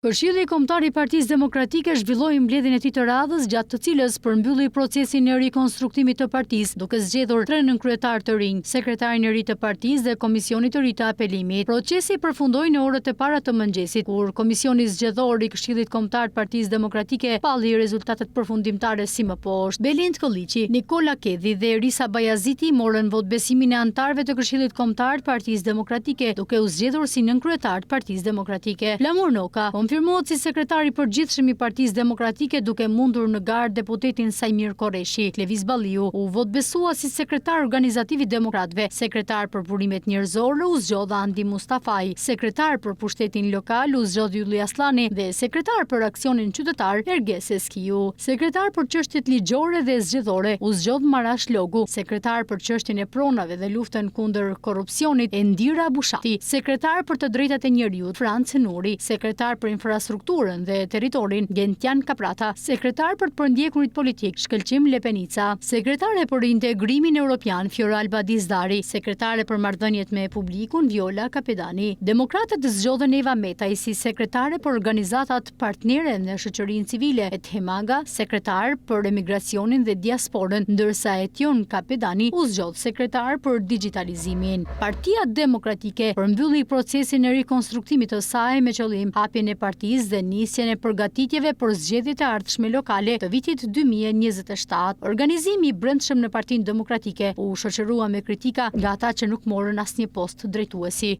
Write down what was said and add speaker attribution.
Speaker 1: Këshilli Kombëtar i Partisë Demokratike zhvilloi mbledhjen e tij të radhës, gjatë të cilës përmbylli procesin e rikonstruktimit të partisë, duke zgjedhur 3 nënkryetar të rinj, sekretarin e ri të partisë dhe komisionit të ri të apelimit. Procesi përfundoi në orët e para të mëngjesit, kur komisioni zgjedhor i Këshillit Kombëtar të Partisë Demokratike palli rezultatet përfundimtare si më poshtë. Belind Kolliqi, Nikola Kedhi dhe Risa Bayaziti morën votbesimin e anëtarëve të Këshillit Kombëtar të Partisë Demokratike, duke u zgjedhur si nënkryetar të Partisë Demokratike. Flamur Noka konfirmohet si sekretari i përgjithshëm i Partisë Demokratike, duke mundur në garë deputetin Sajmir Korreshi. Kleviz Balliu u votbesua si sekretar organizativ i Demokratëve, sekretar për burimet njerëzore u zgjodha Andi Mustafaj, sekretar për pushtetin lokal u zgjodh Ylli Aslani dhe sekretar për aksionin qytetar Erges Eskiu. Sekretar për çështjet ligjore dhe zgjedhore u zgjodh Marash Logu, sekretar për çështjen e pronave dhe luftën kundër korrupsionit Endira Bushati, sekretar për të drejtat e njeriut Franc Nuri, sekretar për infrastrukturën dhe territorin Gentian Kaprata, sekretar për të përndjekurit politik Shkëlqim Lepenica, sekretare për integrimin europian Fioralba Dizdari, sekretare për marrëdhëniet me publikun Viola Kapedani. Demokratët zgjodhen Eva Metaj si sekretare për organizatat partnere në shoqërinë civile, Hemaga sekretar për emigracionin dhe diasporën, ndërsa Etjon Kapedani u zgjodh sekretar për digitalizimin. Partia Demokratike përmbylli procesin e rikonstruktimit të saj me qëllim hapjen e partisë dhe nisjen e përgatitjeve për zgjedhjet e ardhshme lokale të vitit 2027. Organizimi i brendshëm në Partinë Demokratike u shoqërua me kritika nga ata që nuk morën asnjë post drejtuesi.